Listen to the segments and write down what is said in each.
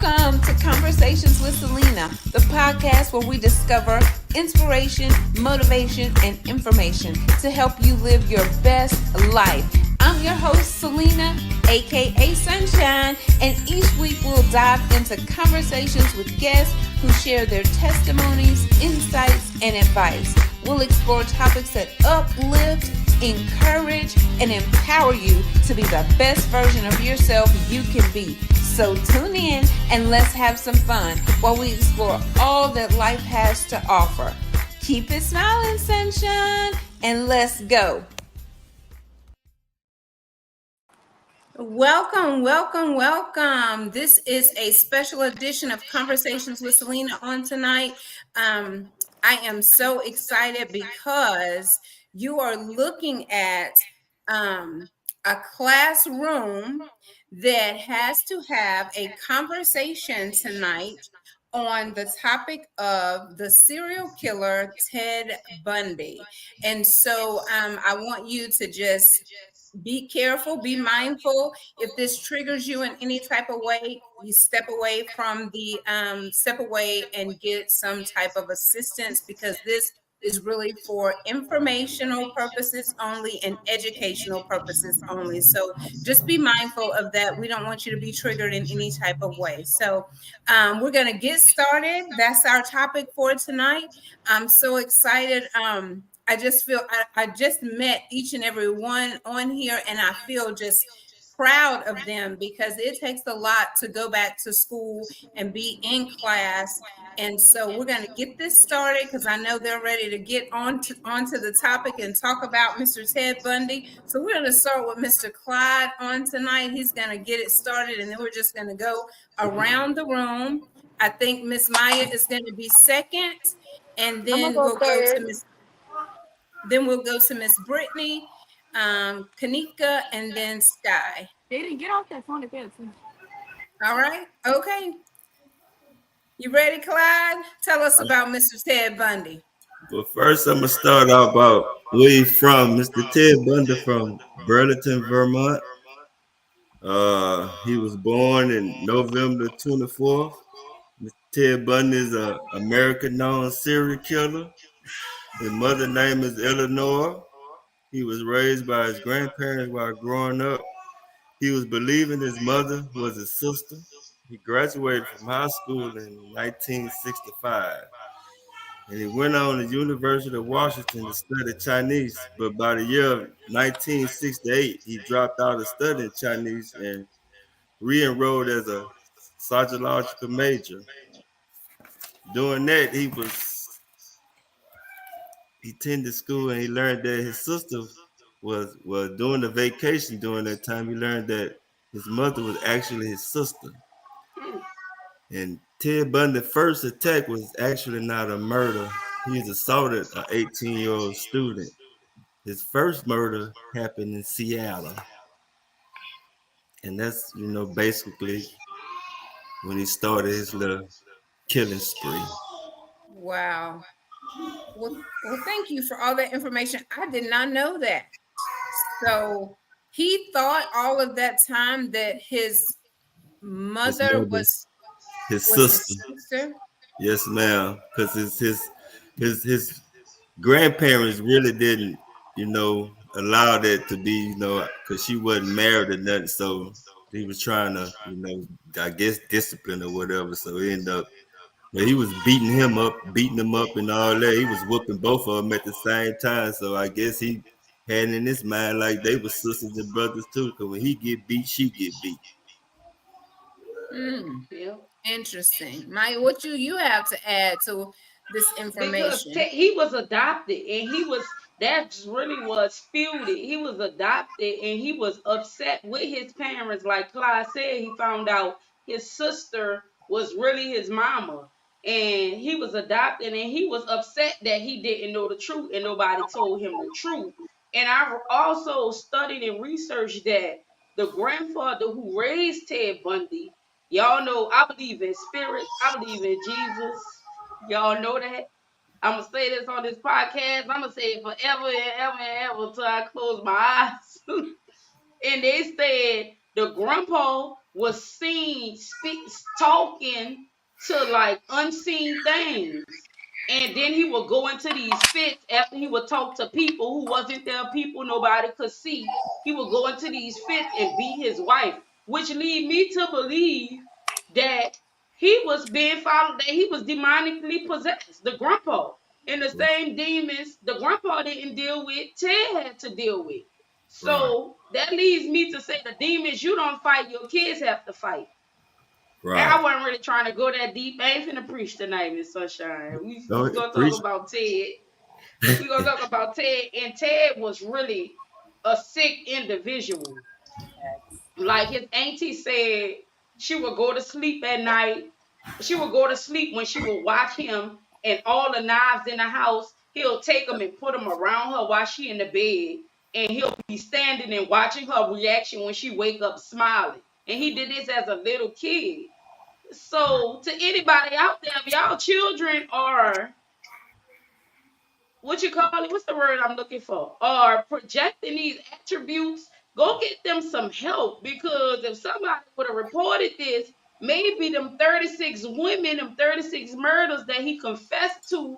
Welcome to Conversations with Selena, the podcast where we discover inspiration, motivation, and information to help you live your best life. I'm your host, Selena, aka Sunshine, and each week we'll dive into conversations with guests who share their testimonies, insights, and advice. We'll explore topics that uplift, encourage, and empower you to be the best version of yourself you can be. So tune in and let's have some fun while we explore all that life has to offer. Keep it smiling, sunshine, and let's go. Welcome. This is a special edition of Conversations with Selena on tonight. I am so excited because you are looking at a classroom that has to have a conversation tonight on the topic of the serial killer Ted Bundy. And so I want you to just be careful, be mindful. If this triggers you in any type of way, you step away and get some type of assistance, because this is really for informational purposes only and educational purposes only. So just be mindful of that. We don't want you to be triggered in any type of way. So we're going to get started. That's our topic for tonight. I'm so excited. I just feel I just met each and every one on here, and I feel just proud of them because it takes a lot to go back to school and be in class. And so we're going to get this started because I know they're ready to get onto the topic and talk about Mr. Ted Bundy. So we're going to start with Mr. Clyde on tonight. He's going to get it started, and then we're just going to go around the room. I think Miss Maya is going to be second, and then we'll go to Miss Brittany, Kanika, and then Sky. They didn't get off that phone. All right. Okay. You ready, Clyde? Tell us about Mr. Ted Bundy. Well, first I'm gonna start out about where he's from. Mr. Ted Bundy from Burlington, Vermont. He was born in November 24th. Mr. Ted Bundy is an American-known serial killer. His mother's name is Eleanor. He was raised by his grandparents while growing up. He was believing his mother was his sister. He graduated from high school in 1965. And he went on to the University of Washington to study Chinese. But by the year of 1968, he dropped out of studying Chinese and re-enrolled as a sociological major. Doing that, he attended school and he learned that his sister was doing the vacation during that time. He learned that his mother was actually his sister. And Ted Bundy's first attack was actually not a murder. He assaulted an 18-year-old student. His first murder happened in Seattle. And that's, basically when he started his little killing spree. Wow. Well, thank you for all that information. I did not know that. So he thought all of that time that his mother was his sister. Yes, ma'am. Because his grandparents really didn't, allow that to be, because she wasn't married or nothing. So he was trying to, I guess discipline or whatever. So he ended up, he was beating him up and all that. He was whooping both of them at the same time. So I guess he had in his mind like they were sisters and brothers too. Because when he get beat, she get beat. Yeah. Interesting. Maya, what you have to add to this information? Because he was adopted, and that really was fueled. He was adopted, and he was upset with his parents. Like Clyde said, he found out his sister was really his mama, and he was adopted, and he was upset that he didn't know the truth, and nobody told him the truth. And I also studied and researched that the grandfather who raised Ted Bundy, y'all know, I believe in spirits, I believe in Jesus. Y'all know that. I'm going to say this on this podcast. I'm going to say it forever and ever and ever until I close my eyes. And they said the grandpa was seen talking to like unseen things. And then he would go into these fits after he would talk to people who wasn't there, people nobody could see. He would go into these fits and beat his wife, which lead me to believe that he was being followed, that he was demonically possessed, the grandpa. And the same demons the grandpa didn't deal with, Ted had to deal with. Right. So that leads me to say the demons you don't fight, your kids have to fight. And Right. I wasn't really trying to go that deep. I ain't finna preach tonight, Miss Sunshine. We Don't gonna talk preach. about Ted. We gonna talk about Ted, and Ted was really a sick individual. Like his auntie said, she would go to sleep at night. She would go to sleep when she would watch him, and all the knives in the house, he'll take them and put them around her while she in the bed, and he'll be standing and watching her reaction when she wake up smiling. And he did this as a little kid. So to anybody out there, if y'all children are what you call it? What's the word I'm looking for? Are projecting these attributes, go get them some help, because if somebody would have reported this, maybe them 36 women, them 36 murders that he confessed to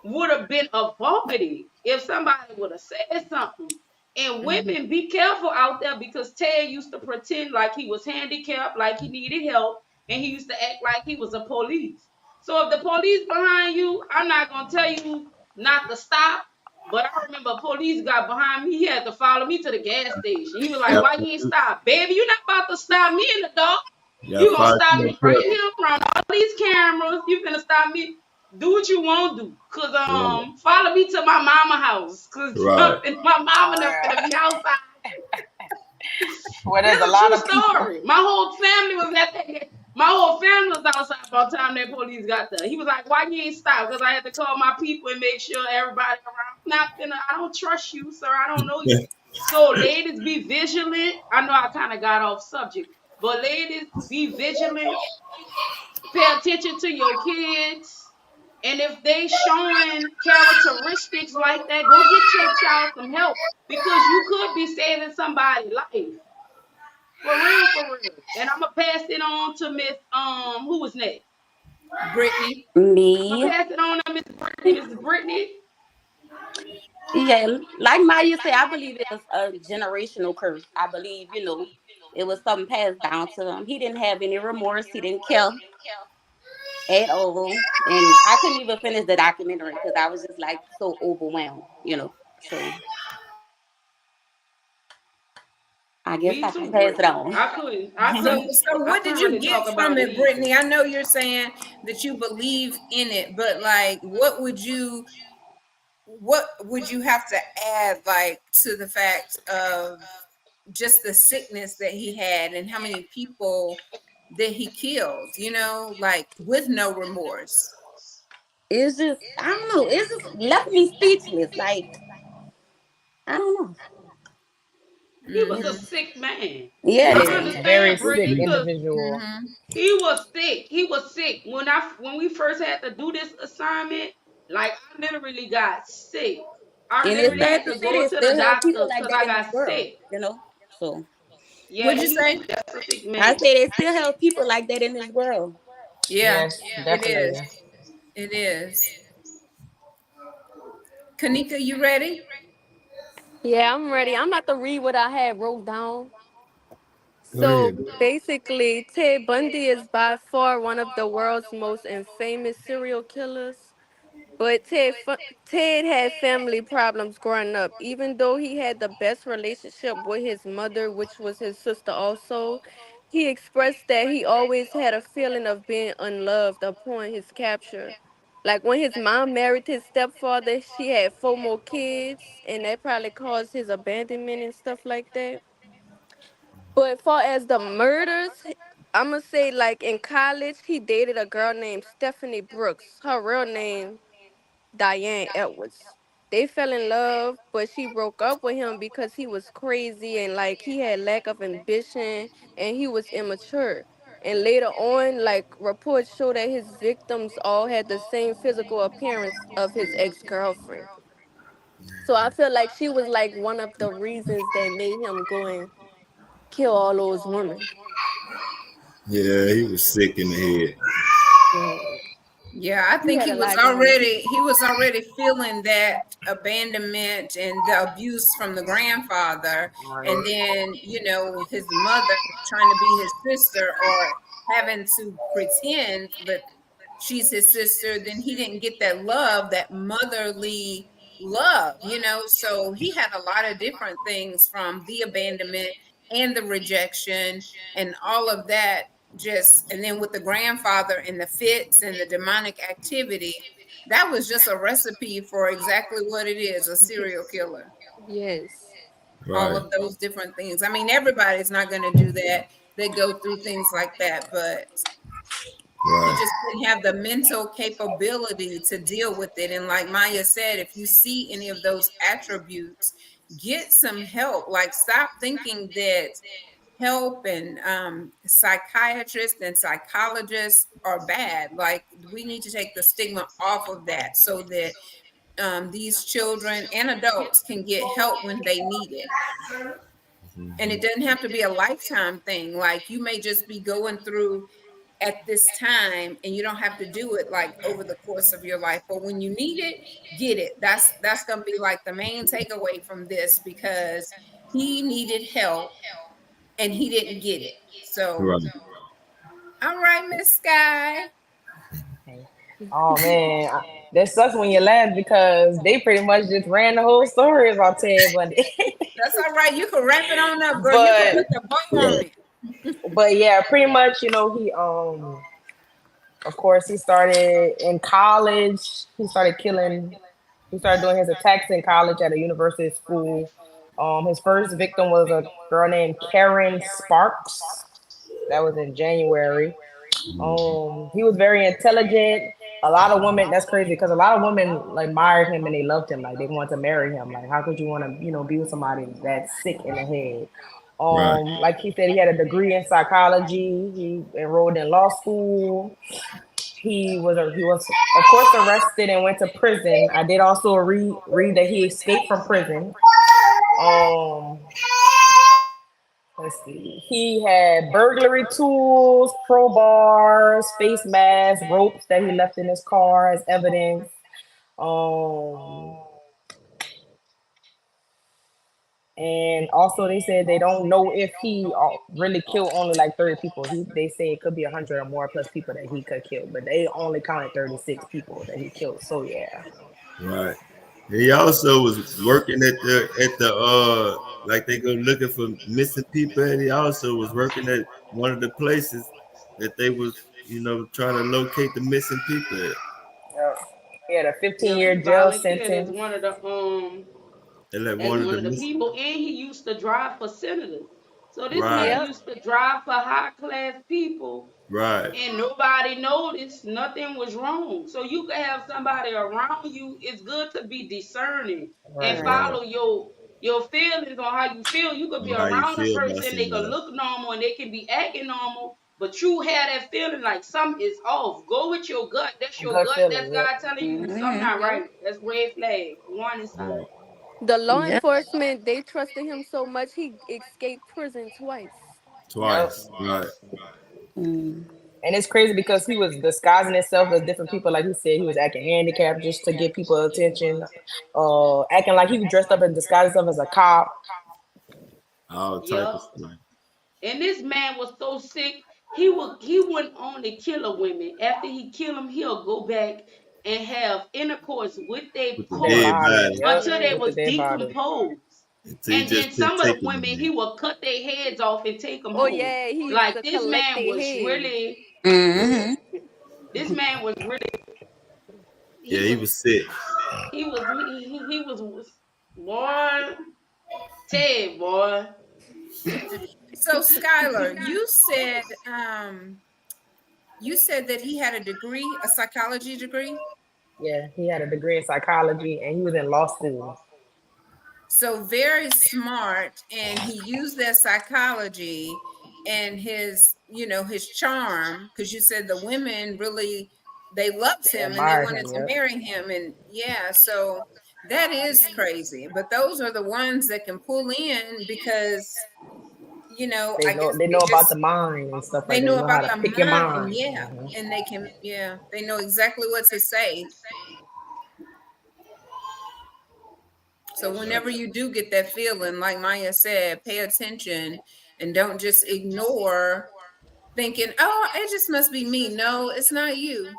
would have been avoided if somebody would have said something. And Mhm. women, be careful out there, because Ted used to pretend like he was handicapped, like he needed help, and he used to act like he was a police. So if the police behind you, I'm not gonna tell you not to stop. But I remember police got behind me. He had to follow me to the gas station. He was like, Yeah. "Why you ain't stop, baby? You not about to stop me in the dark. Yeah. You gonna Fight stop your me right purpose. here from all these cameras. You finna stop me. Do what you want to do. Cause Right. follow me to my mama house. Cause Right. my mama All not right. finna be outside." Well, there's a That's a lot true of people. story. My whole family was at that. My whole family was outside by the time that police got there. He was like, "Why you ain't stop?" Because I had to call my people and make sure everybody around. Not finna. I don't trust you, sir. I don't know you. So, ladies, be vigilant. I know I kind of got off subject, but ladies, be vigilant. Pay attention to your kids. And if they showing characteristics like that, go get your child some help, because you could be saving somebody's life. For real, for real. And I'm gonna pass it on to Miss who was next? Brittany. I'm gonna Me. pass it on to Miss Brittany. Miss Brittany, Yeah, like Maya said, I believe it was a generational curse. I believe, it was something passed down to him. He didn't have any remorse. He didn't care at all. And I couldn't even finish the documentary because I was just like so overwhelmed. So I guess me I can too, pass it Brittany. on. So I what did couldn't you really get talk from about it it, either. Brittany? I know you're saying that you believe in it, but like, what would you have to add, like, to the fact of just the sickness that he had and how many people that he killed, like with no remorse? It's just, I don't know. It's just left me speechless. Like, I don't know. He was a Mm-hmm. sick man. Yeah, I Yeah. Very understand, sick Brittany, because individual. Mm-hmm. he was sick. He was sick. When we first had to do this assignment, like I literally got sick. I and it's literally sad had to to say go they to the still have people doctor like because that I in this got world, sick. So Yeah, What'd you say? that's a sick I man. say they still have people like that in this world. Yeah, Yes, it is. definitely. It is. Kanika, you ready? Yeah, I'm ready. I'm about to read what I had wrote down. Go ahead. So basically, Ted Bundy is by far one of the world's most infamous serial killers. But Ted had family problems growing up. Even though he had the best relationship with his mother, which was his sister also, he expressed that he always had a feeling of being unloved upon his capture. Like when his mom married his stepfather, she had four more kids, and that probably caused his abandonment and stuff like that. But far as the murders, I'ma say like in college, he dated a girl named Stephanie Brooks. Her real name Diane Edwards. They fell in love, but she broke up with him because he was crazy and like he had lack of ambition and he was immature. And later on, like reports show that his victims all had the same physical appearance of his ex-girlfriend. So I feel like she was like one of the reasons that made him go and kill all those women. Yeah, he was sick in the head. Yeah. Yeah, I He think had a lot going on. he was already feeling that abandonment and the abuse from the grandfather, Right. and then his mother trying to be his sister or having to pretend that she's his sister. Then he didn't get that love, that motherly love. So he had a lot of different things from the abandonment and the rejection and all of that, just and then with the grandfather and the fits and the demonic activity, that was just a recipe for exactly what it is, a serial killer. Yes. All Right, of those different things. I mean, everybody's not going to do that. They go through things like that, but he right, just didn't have the mental capability to deal with it. And like Maya said, if you see any of those attributes, get some help. Like, stop thinking that help and psychiatrists and psychologists are bad. Like, we need to take the stigma off of that so that these children and adults can get help when they need it. And it doesn't have to be a lifetime thing. Like, you may just be going through at this time and you don't have to do it like over the course of your life, but when you need it, get it. That's going to be like the main takeaway from this, because he needed help and he didn't get it. So, right. all right, Miss Sky. Oh man, that sucks when you laugh because they pretty much just ran the whole story about Ted Bundy. That's all right. You can wrap it on up, girl. You can but put the bow Yeah, on it. but yeah, pretty much, he of course he started in college. He started doing his attacks in college at a university school. His first victim was a girl named Karen Sparks. That was in January. He was very intelligent. A lot of women, that's crazy because a lot of women like admired him and they loved him. Like they wanted to marry him. Like how could you want to, be with somebody that's sick in the head? right, Like he said, he had a degree in psychology. He enrolled in law school. He was of course arrested and went to prison. I did also read that he escaped from prison. Um, Let's see. He had burglary tools, crowbars, face masks, ropes that he left in his car as evidence. Um, and also they said they don't know if he really killed only like 30 people. They say it could be 100 or more plus people that he could kill, but they only counted 36 people that he killed. So yeah, right. He also was working at the like they go looking for missing people, and he also was working at one of the places that they was trying to locate the missing people at. yep. He had a Yeah, 15-year he jail volunteered as sentence. one of the They like as one of one the of the missing. people, and he used to drive for senators. So this man Right, Yep. used to drive for high class people, right, and nobody noticed. Nothing was wrong. So you could have somebody around you. It's good to be discerning and Right. right. follow your feelings on how you feel. You could be On how you around a feel about person, they could somebody. look normal and they can be acting normal, but you have that feeling like something is off. Go with your gut. That's your Gut gut. That's feeling. Yep. God telling you something Mm-hmm. not Yep. right. That's red flag, warning sign. Right, The law Yep. enforcement, they trusted him so much he escaped prison twice. Yep. twice. Right, Mm. And it's crazy because he was disguising himself as different people. Like he said, he was acting handicapped just to get people attention. Acting like he was dressed up and disguised himself as a cop. all type of Yep. stuff. And this man was so sick, he went on to kill a woman. After he killed them, he'll go back and have intercourse with their With the Dead dead parts body. body. Yep. until they With the was dead body. decomposed. Until he And then just couldn't some of take the it no women, he more. will cut their heads off and take them Oh home. yeah, he used Like to collect their heads. Yeah, Mm-hmm. this man was really, he yeah, he was was sick. he was boy, Ted boy. So, Skylar, you said that he had a degree, a psychology degree. Yeah. He had a degree in psychology and he was in law school. So very smart, and he used that psychology and his charm, because you said the women really, they loved They him and they admired wanted him. to Yep. marry him. And yeah, so that is crazy. But those are the ones that can pull in, because I guess They know about the mind and stuff they like that. know They know how about to the pick your mind, mind. yeah, and they can, yeah, they know exactly what to say. So That's whenever true. you do get that feeling, like Maya said, pay attention and don't just ignore thinking, oh, it just must be me. No, it's not you.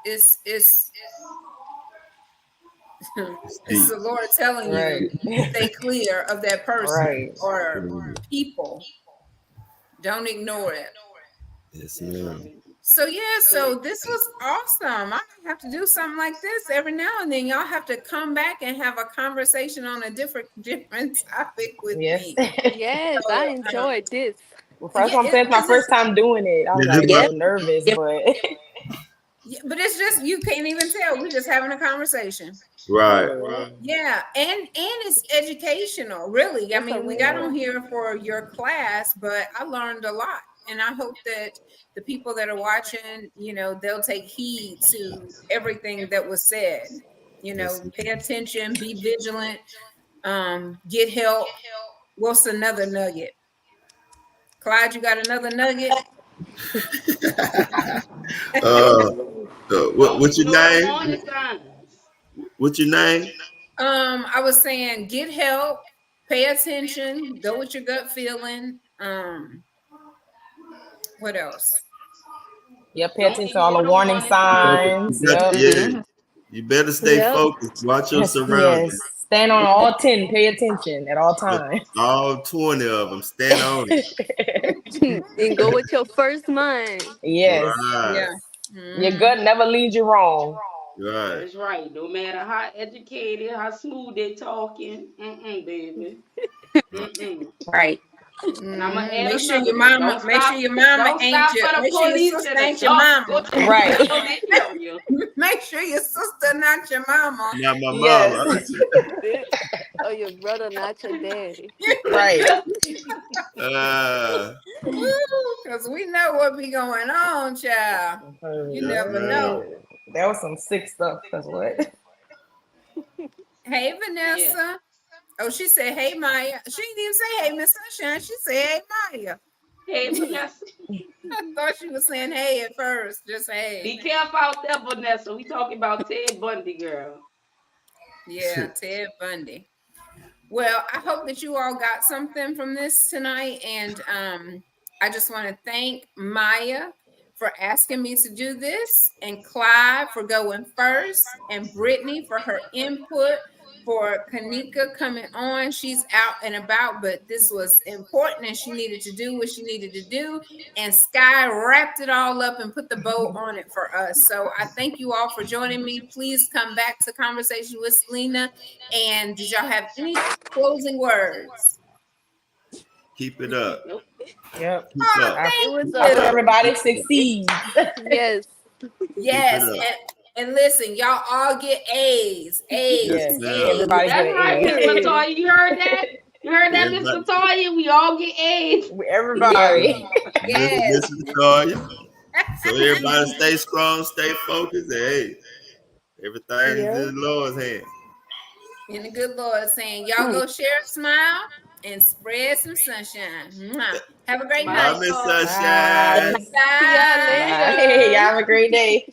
It's It's it's deep. the Lord telling you, Right. stay clear of that person Right. or Mhm. people. Don't ignore it. Yes, That's ma'am. right. So yeah, So so this was awesome. I have to do something like this every now and then. Y'all have to come back and have a conversation on a different topic with Yes. me. Yes, I So enjoyed this. Well, first yeah, I'm saying it's my it's first just time doing it. I'm Yeah, this like a my Yep. little nervous, Yep. but yeah, but it's just you can't even tell. We're just having a conversation. right. yeah. Yeah, and it's educational, really. I It's a mean, we got Yeah. on real. here for your class, but I learned a lot, and I hope that the people that are watching, they'll take heed to everything that was said. Yes, Pay ma'am. attention, be vigilant, get help. What's another nugget? Clyde, you got another nugget? uh, don't what's your ignore the name? warning signs. What's your name? I was saying get help, pay attention, go with your gut feeling. What else? Yep, pay Don't attention to all the ignore the warning warning signs. You signs. got Yep. yeah. Hmm. You better stay Yep. focused. Watch your Yes, surroundings. yes. Stand on all 10. Pay attention at all times. All 20 of them. Stand on it. And go with your first mind. Yes. Right. Yeah. Your Hmm. gut never leads you wrong. Right. That's right. No matter how educated, how smooth they talking, baby, Right. Right. And I'm gonna Hmm. add Make sure another your one. mama, make sure your mama Don't ain't stop your, for the make sure your police sister and the ain't your cops. Go mama. to the Right. jail area. Make sure your sister not your mama. Not my Yes. mama. Or your brother, not your daddy. Right. uh, Because we know what be going on, child. You yes, never ma'am. know. Yeah. That was some sick stuff. Cause what? Hey, Yeah. Vanessa. Oh, she said, hey, Maya. She didn't even say, hey, Miss Sunshine. She said, hey, Maya. Hey, Vanessa. I thought she was saying, hey, at first. Just, hey. Be careful out there, Vanessa. We talking about Ted Bundy, girl. Yeah, Ted Bundy. Well, I hope that you all got something from this tonight. And I just want to thank Maya for asking me to do this, and Clyde for going first, and Brittany for her input, for Kanika coming on. She's out and about, but this was important and she needed to do what she needed to do. And Sky wrapped it all up and put the bow on it for us. So I thank you all for joining me. Please come back to Conversation with Selena. And did y'all have any closing words? Keep it up. Nope. Yep. Keep Oh, up. I, It thank was I a hope you. everybody it, succeeds. yes. Keep it Yes, up. and listen, y'all all get A's, Yes, A's, Yes. ma'am. A's. Everybody get That's an right, Miss A. Period. Latoya. You heard that? You heard that, Miss Everybody, Latoya? We all get A's. Yes. Everybody. Yes. listen to Toya. So everybody stay strong, stay focused, and hey, everything's Yep. in the Lord's hand. And the good Lord saying, y'all go share a smile and spread some sunshine. Mwah. Have a great Bye, night, Bye, Miss y'all. Bye. Sunshine. See y'all Bye. Bye. later. Y'all have a great day.